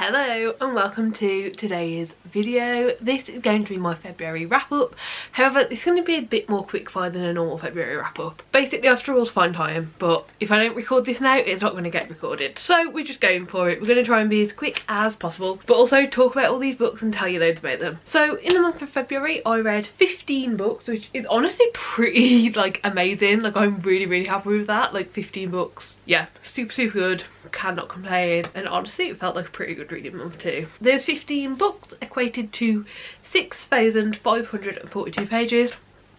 Hello and welcome to today's video. This is going to be my February wrap up. However, it's going to be a bit more quickfire than a normal February wrap up. Basically I've struggled to find time, but if I don't record this now it's not going to get recorded. So we're just going for it. We're going to try and be as quick as possible, but also talk about all these books and tell you loads about them. So in the month of February I read 15 books, which is honestly pretty amazing. I'm really happy with that. 15 books. Yeah, super good. Cannot complain, and honestly it felt like a pretty good reading month too. There's 15 books equated to 6,542 pages.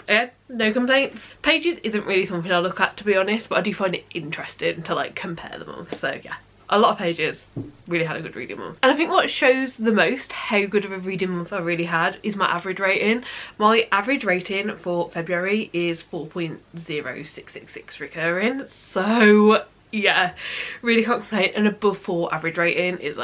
Yeah, no complaints. Pages isn't really something I look at, to be honest, but I do find it interesting to compare the months. So yeah, a lot of pages. Really had a good reading month. And I think what shows the most how good of a reading month I really had is my average rating. My average rating for February is 4.0666 recurring, so yeah, really can't complain. And above 4 average rating is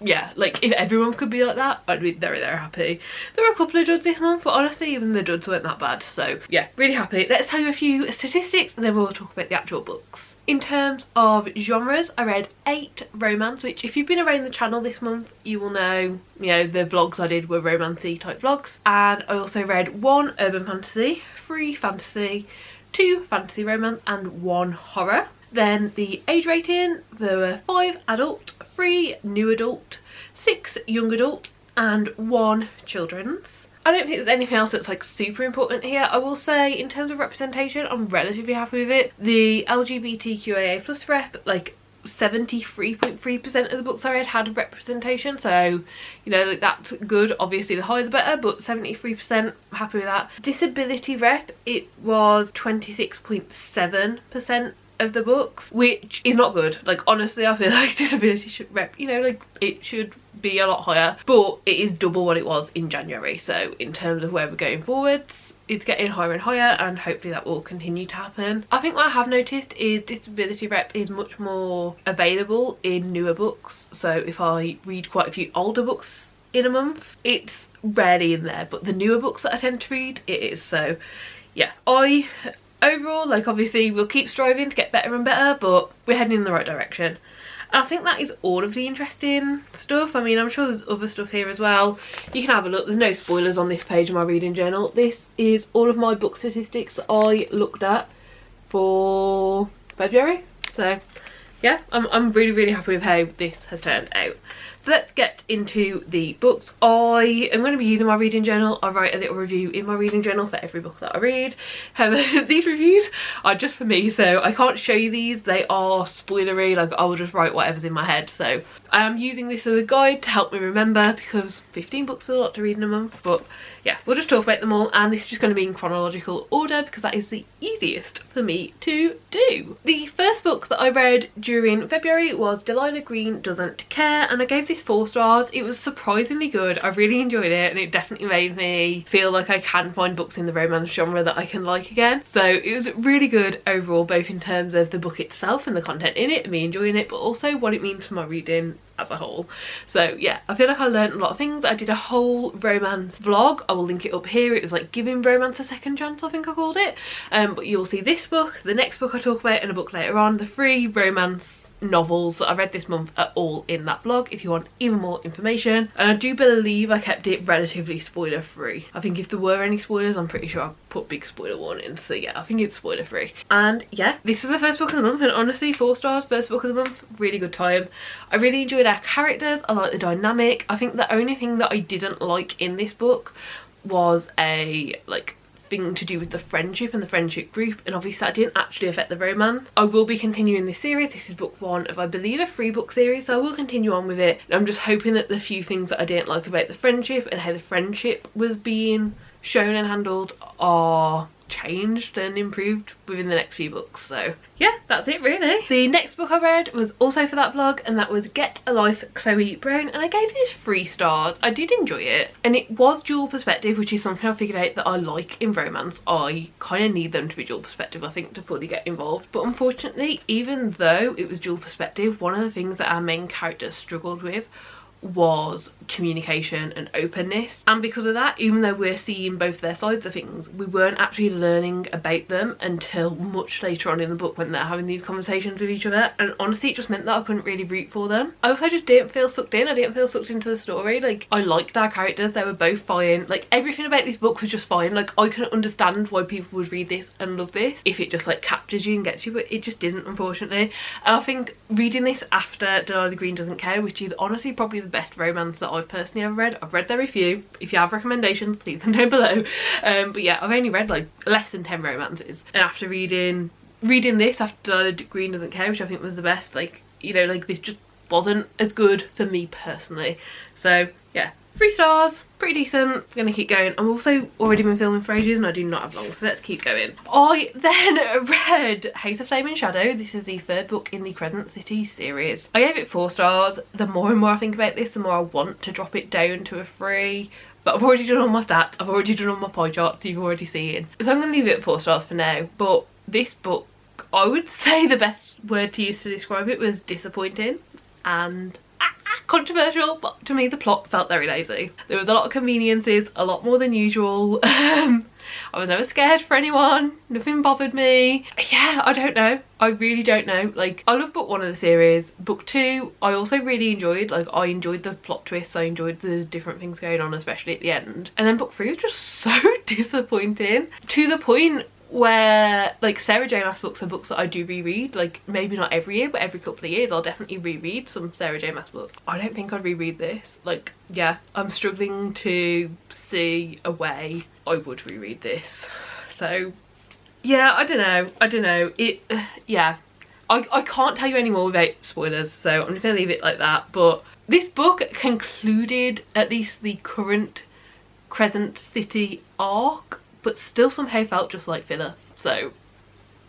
yeah, if everyone could be like that, I'd be very happy. There were a couple of duds this month, but honestly even the duds weren't that bad. So yeah, really happy. Let's tell you a few statistics and then we'll talk about the actual books. In terms of genres, I read 8 romance, which if you've been around the channel this month you will know, the vlogs I did were romancy type vlogs. And I also read 1 urban fantasy, 3 fantasy, 2 fantasy romance and 1 horror. Then the age rating, there were 5 adult, 3 new adult, 6 young adult and 1 children's. I don't think there's anything else that's super important here. I will say in terms of representation I'm relatively happy with it. The LGBTQIA plus rep, 73.3% of the books I read had representation, so that's good. Obviously the higher the better, but 73%, happy with that. Disability rep, it was 26.7% of the books, which is not good. Honestly I feel like disability should rep, it should be a lot higher, but it is double what it was in January. So in terms of where we're going forwards, it's getting higher and higher, and hopefully that will continue to happen. I think what I have noticed is disability rep is much more available in newer books. So if I read quite a few older books in a month, it's rarely in there, but the newer books that I tend to read, it is. So yeah, overall, obviously we'll keep striving to get better and better, but we're heading in the right direction. And I think that is all of the interesting stuff. I mean, I'm sure there's other stuff here as well. You can have a look. There's no spoilers on this page of my reading journal. This is all of my book statistics that I looked at for February. So yeah, I'm really happy with how this has turned out. So let's get into the books. I am going to be using my reading journal. I write a little review in my reading journal for every book that I read. However, these reviews are just for me, so I can't show you these. They are spoilery. I will just write whatever's in my head. So I am using this as a guide to help me remember, because 15 books is a lot to read in a month. But yeah, we'll just talk about them all, and this is just going to be in chronological order because that is the easiest for me to do. The first book that I read during February was Delilah Green Doesn't Care, and I gave this 4 stars. It was surprisingly good. I really enjoyed it, and it definitely made me feel like I can find books in the romance genre that I can like again. So it was really good overall, both in terms of the book itself and the content in it and me enjoying it, but also what it means for my reading as a whole. So yeah, I feel like I learned a lot of things. I did a whole romance vlog. I will link it up here. It was giving romance a second chance, I think I called it. But you'll see this book, the next book I talk about, and a book later on. The 3 romance novels that I read this month are all in that vlog if you want even more information. And I do believe I kept it relatively spoiler free. I think if there were any spoilers, I'm pretty sure I put big spoiler warnings. So yeah, I think it's spoiler free. And yeah, this is the first book of the month, and honestly 4 stars, first book of the month, really good time. I really enjoyed our characters. I like the dynamic. I think the only thing that I didn't like in this book was a thing to do with the friendship and the friendship group, and obviously that didn't actually affect the romance. I will be continuing this series. This is book 1 of I believe a 3-book series, so I will continue on with it. I'm just hoping that the few things that I didn't like about the friendship and how the friendship was being shown and handled are changed and improved within the next few books. So yeah, that's it really. The next book I read was also for that vlog, and that was Get a Life, Chloe Brown, and I gave this 3 stars. I did enjoy it, and it was dual perspective, which is something I figured out that I like in romance. I kind of need them to be dual perspective, I think, to fully get involved. But unfortunately, even though it was dual perspective, one of the things that our main character struggled with was communication and openness, and because of that, even though we're seeing both their sides of things, we weren't actually learning about them until much later on in the book when they're having these conversations with each other. And honestly, it just meant that I couldn't really root for them. I also just didn't feel sucked in. I didn't feel sucked into the story. Like, I liked our characters, they were both fine, like everything about this book was just fine. Like, I couldn't understand why people would read this and love this if it just like captures you and gets you, but it just didn't, unfortunately. And I think reading this after Delilah Green Doesn't Care, which is honestly probably the best romance that I've personally ever read. I've read very few. If you have recommendations, leave them down below. But yeah, I've only read like less than 10 romances, and after reading this after Delilah Green Doesn't Care, which I think was the best, like, you know, like this just wasn't as good for me personally. So yeah, 3 stars, pretty decent. Gonna keep going. I'm also already been filming for ages and I do not have long, so let's keep going. I then read Haze of Flame and Shadow. This is the 3rd book in the Crescent City series. I gave it 4 stars. The more and more I think about this, the more I want to drop it down to a 3. But I've already done all my stats, I've already done all my pie charts, you've already seen. So I'm gonna leave it at 4 stars for now. But this book, I would say the best word to use to describe it was disappointing and controversial, but to me the plot felt very lazy. There was a lot of conveniences, a lot more than usual. I was never scared for anyone, nothing bothered me. Yeah, I don't know, I really don't know. Like, I love book 1 of the series. Book 2 I also really enjoyed. Like, I enjoyed the plot twists, I enjoyed the different things going on, especially at the end. And then book 3 was just so disappointing, to the point where, like, Sarah J Maas books are books that I do reread. Like, maybe not every year, but every couple of years I'll definitely reread some Sarah J Maas books. I don't think I'd reread this. Like, yeah, I'm struggling to see a way I would reread this. So yeah, I don't know, it yeah, I can't tell you any more without spoilers, so I'm just gonna leave it like that. But this book concluded at least the current Crescent City arc, but still somehow felt just like filler. So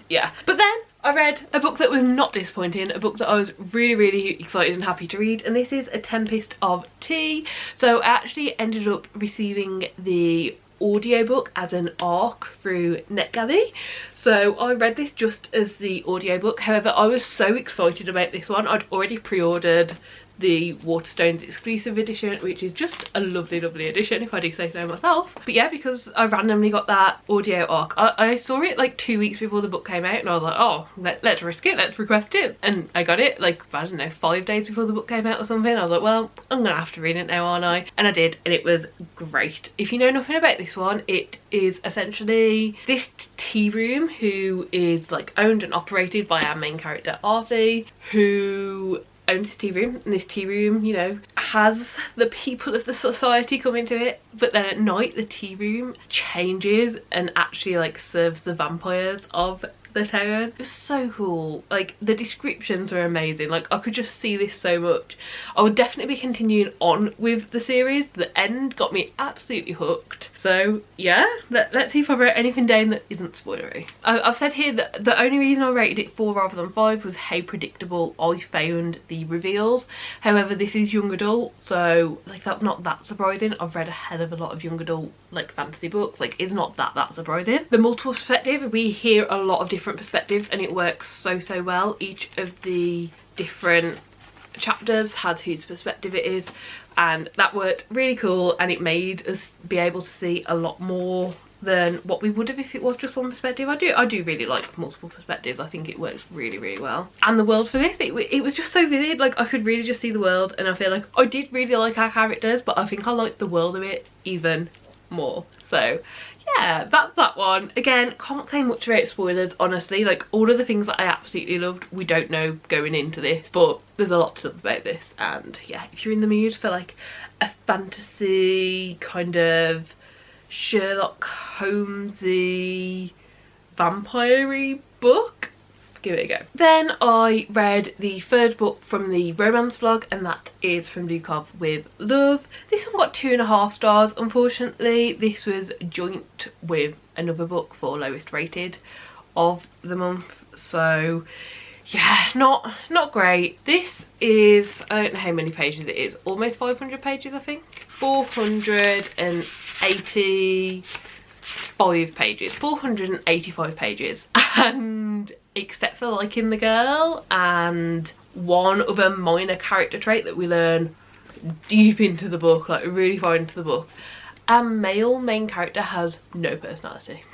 yeah. But then I read a book that was not disappointing, a book that I was really excited and happy to read, and this is A Tempest of Tea. So I actually ended up receiving the audiobook as an ARC through NetGalley, so I read this just as the audiobook. However, I was so excited about this one, I'd already pre-ordered the Waterstones exclusive edition, which is just a lovely edition, if I do say so myself. But yeah, because I randomly got that audio arc, I saw it like 2 weeks before the book came out, and I was like, oh, let's risk it, let's request it. And I got it like, I don't know, 5 days before the book came out or something. I was like, well, I'm gonna have to read it now, aren't I? And I did, and it was great. If you know nothing about this one, it is essentially this tea room who is like owned and operated by our main character Arthur, who owns this tea room, and this tea room, you know, has the people of the society come into it, but then at night the tea room changes and actually like serves the vampires of the town. It was so cool. Like, the descriptions are amazing. Like, I could just see this so much. I would definitely be continuing on with the series. The end got me absolutely hooked. So yeah, let's see if I wrote anything down that isn't spoilery. I've said here that the only reason I rated it 4 rather than 5 was how predictable I found the reveals. However, this is young adult, so like that's not that surprising. I've read a hell of a lot of young adult like fantasy books. Like, it's not that surprising. The multiple perspective, we hear a lot of different perspectives and it works so well. Each of the different chapters has whose perspective it is, and that worked really cool, and it made us be able to see a lot more than what we would have if it was just one perspective. I do really like multiple perspectives. I think it works really well. And the world for this, it was just so vivid. Like, I could really just see the world, and I feel like I did really like our characters, but I think I liked the world of it even more. So yeah, that's that one. Again, can't say much about spoilers, honestly. Like, all of the things that I absolutely loved, we don't know going into this, but there's a lot to love about this. And yeah, if you're in the mood for like a fantasy kind of Sherlock Holmesy vampire-y book, give it a go. Then I read the 3rd book from the romance vlog, and that is from Lukov with Love. This one got 2.5 stars. Unfortunately, this was joint with another book for lowest rated of the month, so yeah, not great. This is, I don't know how many pages it is, almost 500 pages, I think. 485 pages, and except for liking the girl and one other minor character trait that we learn deep into the book, like really far into the book. Our male main character has no personality.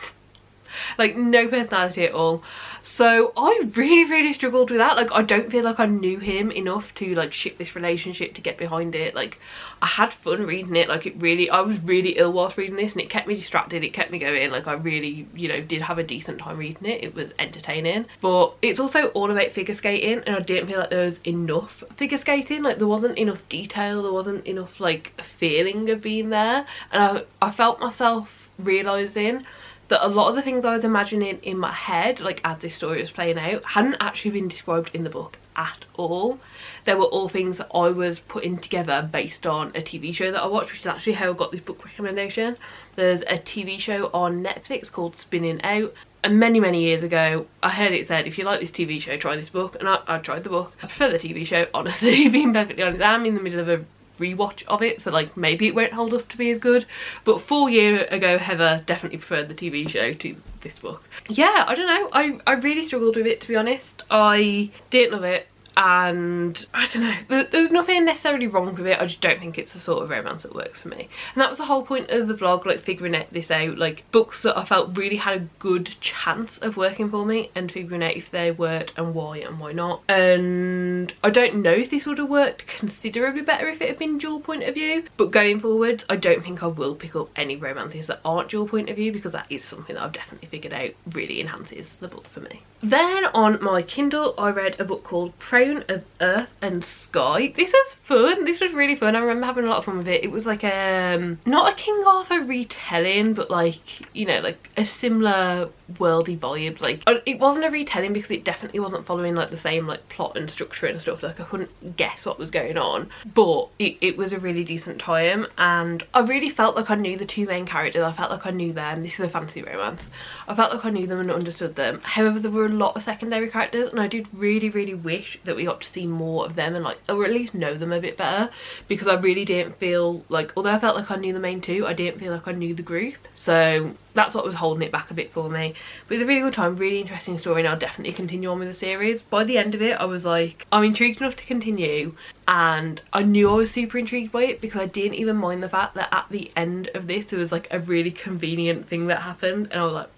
Like no personality at all. So I really struggled with that. Like I don't feel like I knew him enough to like ship this relationship, to get behind it. Like I had fun reading it. Like I was really ill whilst reading this, and it kept me distracted, it kept me going. Like I really, you know, did have a decent time reading it. It was entertaining, but it's also all about figure skating, and I didn't feel like there was enough figure skating. Like there wasn't enough detail, there wasn't enough like feeling of being there, and I felt myself realising that a lot of the things I was imagining in my head, like as this story was playing out, hadn't actually been described in the book at all. They were all things that I was putting together based on a TV show that I watched, which is actually how I got this book recommendation. There's a TV show on Netflix called Spinning Out, and many years ago I heard it said, if you like this TV show, try this book, and I tried the book. I prefer the TV show, honestly, being perfectly honest. I'm in the middle of a rewatch of it, so like maybe it won't hold up to be as good, but 4 years ago Heather definitely preferred the TV show to this book. Yeah, I don't know, I really struggled with it, to be honest. I didn't love it, and I don't know, there was nothing necessarily wrong with it. I just don't think it's the sort of romance that works for me, and that was the whole point of the vlog, like figuring this out, like books that I felt really had a good chance of working for me, and figuring out if they worked and why not. And I don't know if this would have worked considerably better if it had been dual point of view, but going forward I don't think I will pick up any romances that aren't dual point of view, because that is something that I've definitely figured out really enhances the book for me. Then on my Kindle I read a book called Crown of Earth and Sky. This was fun, this was really fun. I remember having a lot of fun with it. It was like not a King Arthur retelling, but like, you know, like a similar worldy vibe. Like it wasn't a retelling because it definitely wasn't following like the same like plot and structure and stuff. Like I couldn't guess what was going on, but it was a really decent time, and I really felt like I knew the two main characters. I felt like I knew them. This is a fantasy romance. I felt like I knew them and understood them. However, there were a lot of secondary characters, and I did really wish that we got to see more of them, and like, or at least know them a bit better, because I really didn't feel like, although I felt like I knew the main two, I didn't feel like I knew the group. So that's what was holding it back a bit for me. But it was a really good time, really interesting story, and I'll definitely continue on with the series. By the end of it I was like, I'm intrigued enough to continue, and I knew I was super intrigued by it because I didn't even mind the fact that at the end of this there was like a really convenient thing that happened, and I was like,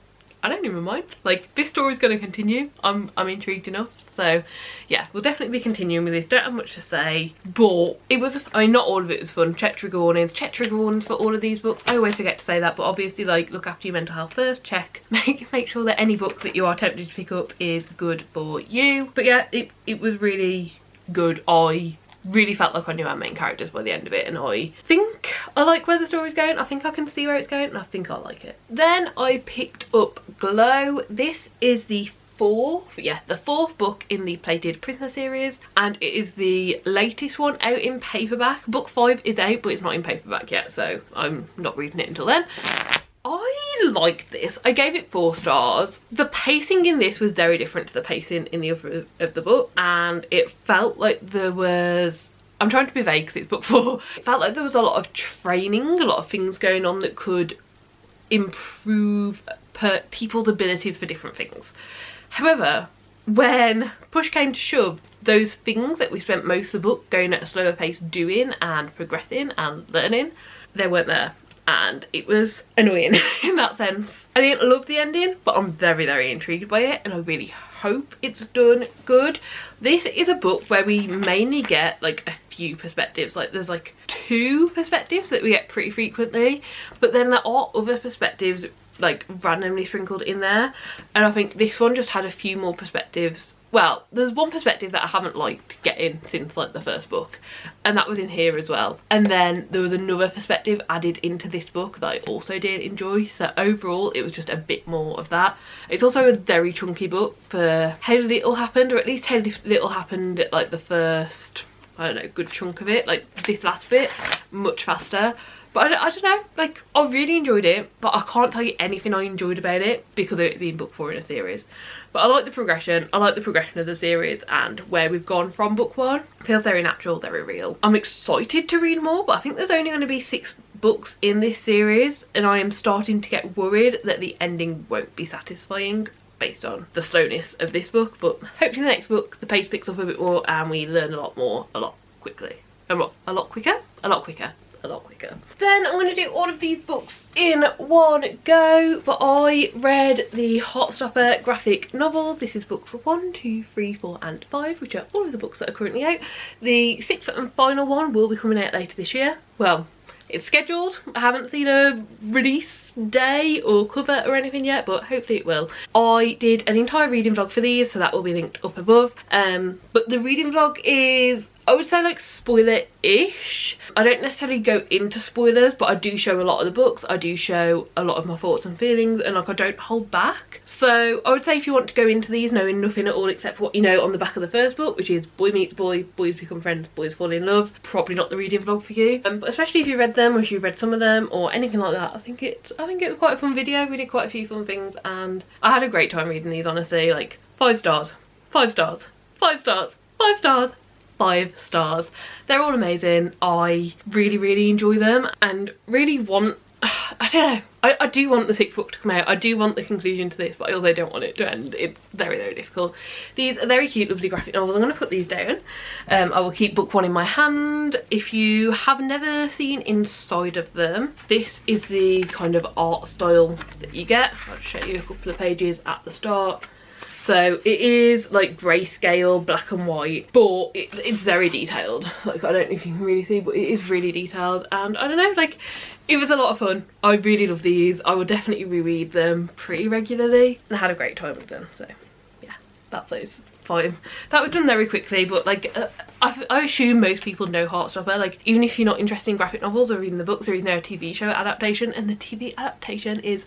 I don't even mind. Like, this story's going to continue. I'm intrigued enough. So yeah, we'll definitely be continuing with this. Don't have much to say, but it was, I mean, not all of it was fun. Check trigger warnings for all of these books. I always forget to say that, but obviously, like, look after your mental health first. Check, make sure that any book that you are tempted to pick up is good for you. But yeah, it was really good. I really felt like I knew our main characters by the end of it, and I think I like where the story's going. I think I can see where it's going, and I think I like it. Then I picked up Glow. This is the fourth book in the Plated Prisoner series, and it is the latest one out in paperback. Book 5 is out, but it's not in paperback yet, so I'm not reading it until then. I liked this. I gave it 4 stars. The pacing in this was very different to the pacing in the other of the book, and it felt like there was, I'm trying to be vague because it's book 4. It felt like there was a lot of training, a lot of things going on that could improve people's abilities for different things. However, when push came to shove, those things that we spent most of the book going at a slower pace doing and progressing and learning, they weren't there. And it was annoying in that sense. I didn't love the ending, but I'm very intrigued by it, and I really hope it's done good. This is a book where we mainly get like a few perspectives. Like, there's like 2 perspectives that we get pretty frequently, but then there are other perspectives like randomly sprinkled in there, and I think this one just had a few more perspectives. Well, there's one perspective that I haven't liked getting since like the first book, and that was in here as well. And then there was another perspective added into this book that I also did enjoy. So overall, it was just a bit more of that. It's also a very chunky book for how little happened, or at least how little happened at like the first, I don't know, good chunk of it. Like this last bit, much faster. But I don't know, like, I really enjoyed it, but I can't tell you anything I enjoyed about it because of it being book 4 in a series. But I like the progression. I like the progression of the series and where we've gone from book 1. It feels very natural, very real. I'm excited to read more, but I think there's only going to be 6 books in this series, and I am starting to get worried that the ending won't be satisfying based on the slowness of this book. But hopefully the next book, the pace picks up a bit more and we learn a lot more, a lot quickly. a lot quicker. Then I'm going to do all of these books in one go, but I read the Heartstopper graphic novels. This is books 1, 2, 3, 4 and 5, which are all of the books that are currently out. The 6th and final one will be coming out later this year. Well, it's scheduled. I haven't seen a release day or cover or anything yet, but hopefully it will. I did an entire reading vlog for these, so that will be linked up above. But the reading vlog is, I would say, like spoiler-ish. I don't necessarily go into spoilers, but I do show a lot of the books. I do show a lot of my thoughts and feelings, and like I don't hold back. So I would say if you want to go into these knowing nothing at all except for what you know on the back of the first book, which is boy meets boy, boys become friends, boys fall in love, probably not the reading vlog for you. But especially if you read them, or if you read some of them or anything like that, I think it was quite a fun video. We did quite a few fun things and I had a great time reading these, honestly. Like 5 stars, 5 stars, 5 stars, 5 stars, 5 stars. They're all amazing. I really enjoy them and really want, I don't know, I do want the 6th book to come out. I do want the conclusion to this, but I also don't want it to end. It's very difficult. These are very cute, lovely graphic novels. I'm going to put these down. I will keep book 1 in my hand. If you have never seen inside of them, this is the kind of art style that you get. I'll just show you a couple of pages at the start. So it is like grayscale, black and white, but it's very detailed. Like, I don't know if you can really see, but it is really detailed. And I don't know, like, it was a lot of fun. I really love these. I will definitely reread them pretty regularly and I had a great time with them. So yeah, that's those 5. That was done very quickly, but like I assume most people know Heartstopper. Like, even if you're not interested in graphic novels or reading the books, there is now a TV show adaptation, and the TV adaptation is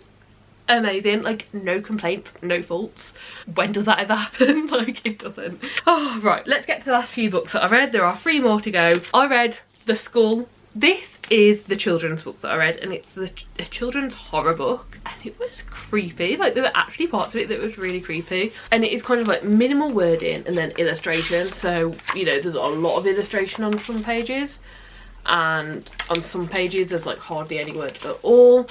amazing. Like, no complaints, no faults. When does that ever happen? Like, it doesn't. Oh, right, let's get to the last few books that I read. There are 3 more to go. I read The Skull. This is the children's book that I read, and it's a children's horror book, and it was creepy. Like, there were actually parts of it that was really creepy, and it is kind of like minimal wording and then illustration. So, you know, there's a lot of illustration on some pages, and on some pages there's like hardly any words at all.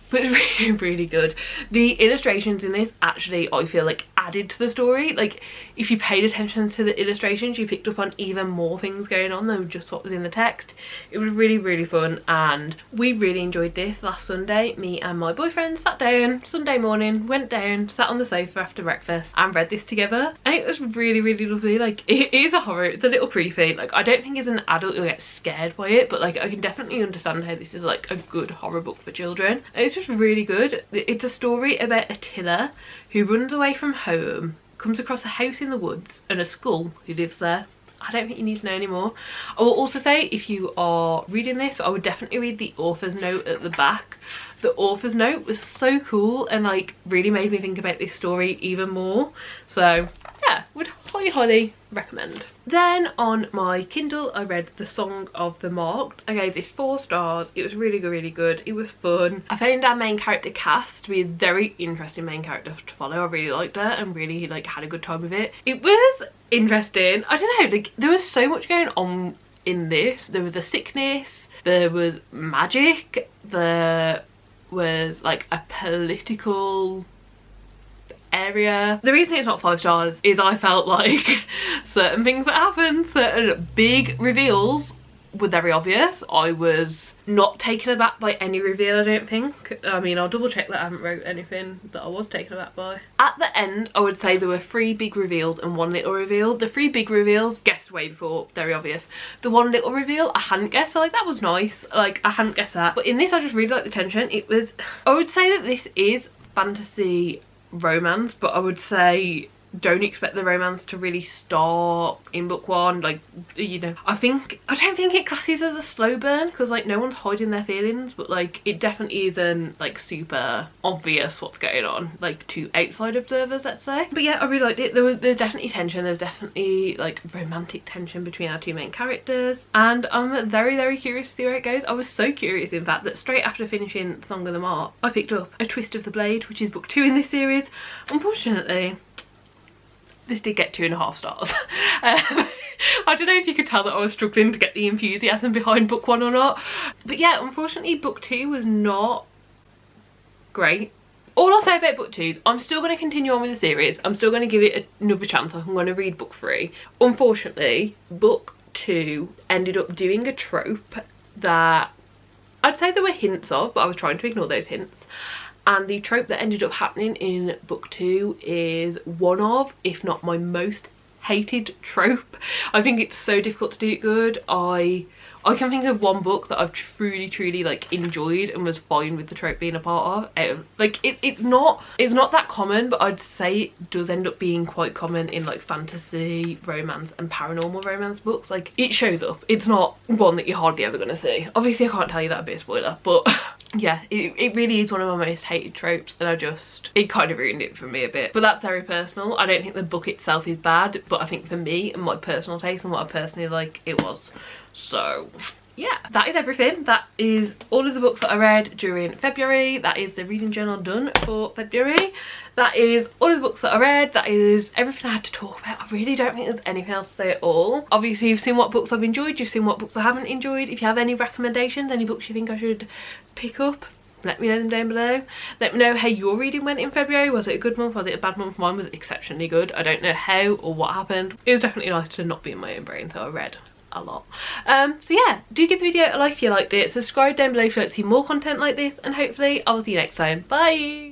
But it's really good. The illustrations in this actually, I feel like, added to the story. Like, if you paid attention to the illustrations, you picked up on even more things going on than just what was in the text. It was really fun, and we really enjoyed this last Sunday. Me and my boyfriend sat down Sunday morning, went down, sat on the sofa after breakfast and read this together, and it was really lovely. Like, it is a horror, it's a little creepy. Like, I don't think as an adult you'll get scared by it, but like, I can definitely understand how this is like a good horror book for children. It's just really good. It's a story about a tiller who runs away from home, comes across a house in the woods and a skull who lives there. I don't think you need to know anymore. I will also say, if you are reading this, I would definitely read the author's note at the back. The author's note was so cool and like really made me think about this story even more. So yeah, would highly recommend. Then on my Kindle I read The Song of the Marked. I gave this 4 stars. It was really good. It was fun. I found our main character cast to be a very interesting main character to follow. I really liked her and really like had a good time with it. It was interesting. I don't know, like, there was so much going on in this. There was a sickness, there was magic, there was like a political area. The reason it's not 5 stars is I felt like certain things that happened, certain big reveals were very obvious. I was not taken aback by any reveal, I don't think. I mean, I'll double check that I haven't wrote anything that I was taken aback by. At the end, I would say there were 3 big reveals and 1 little reveal. The 3 big reveals, guessed way before, very obvious. The 1 little reveal, I hadn't guessed, so like, that was nice. Like, I hadn't guessed that. But in this, I just really liked the tension. It was, I would say that this is fantasy romance, but I would say don't expect the romance to really start in book 1. Like, you know, I don't think it classes as a slow burn, because like no one's hiding their feelings, but like it definitely isn't like super obvious what's going on, like to outside observers, let's say. But yeah, I really liked it. There's definitely tension. There's definitely like romantic tension between our 2 main characters, and I'm very curious to see where it goes. I was so curious, in fact, that straight after finishing Song of the Mark, I picked up A Twist of the Blade, which is book 2 in this series. Unfortunately, this did get 2.5 stars. I don't know if you could tell that I was struggling to get the enthusiasm behind book 1 or not. But yeah, unfortunately book 2 was not great. All I'll say about book 2 is I'm still going to continue on with the series. I'm still going to give it another chance. I'm going to read book 3. Unfortunately, book 2 ended up doing a trope that I'd say there were hints of, but I was trying to ignore those hints. And the trope that ended up happening in book 2 is one of, if not my most hated trope. I think it's so difficult to do it good. I can think of one book that I've truly like enjoyed and was fine with the trope being a part of. Like it's not that common, but I'd say it does end up being quite common in like fantasy, romance and paranormal romance books. Like it shows up. It's not one that you're hardly ever gonna see. Obviously I can't tell you that, a bit of spoiler, but yeah, it really is one of my most hated tropes, and it kind of ruined it for me a bit. But that's very personal. I don't think the book itself is bad, but I think for me and my personal taste and what I personally like, it was. So yeah, that is everything. That is all of the books that I read during February. That is the reading journal done for February. That is all of the books that I read. That is everything I had to talk about. I really don't think there's anything else to say at all. Obviously you've seen what books I've enjoyed, you've seen what books I haven't enjoyed. If you have any recommendations, any books you think I should pick up, let me know them down below. Let me know how your reading went in February. Was it a good month? Was it a bad month? Mine was exceptionally good. I don't know how or what happened. It was definitely nice to not be in my own brain, so I read a lot. So yeah, do give the video a like if you liked it. Subscribe down below if you'd like to see more content like this, and hopefully I will see you next time. Bye.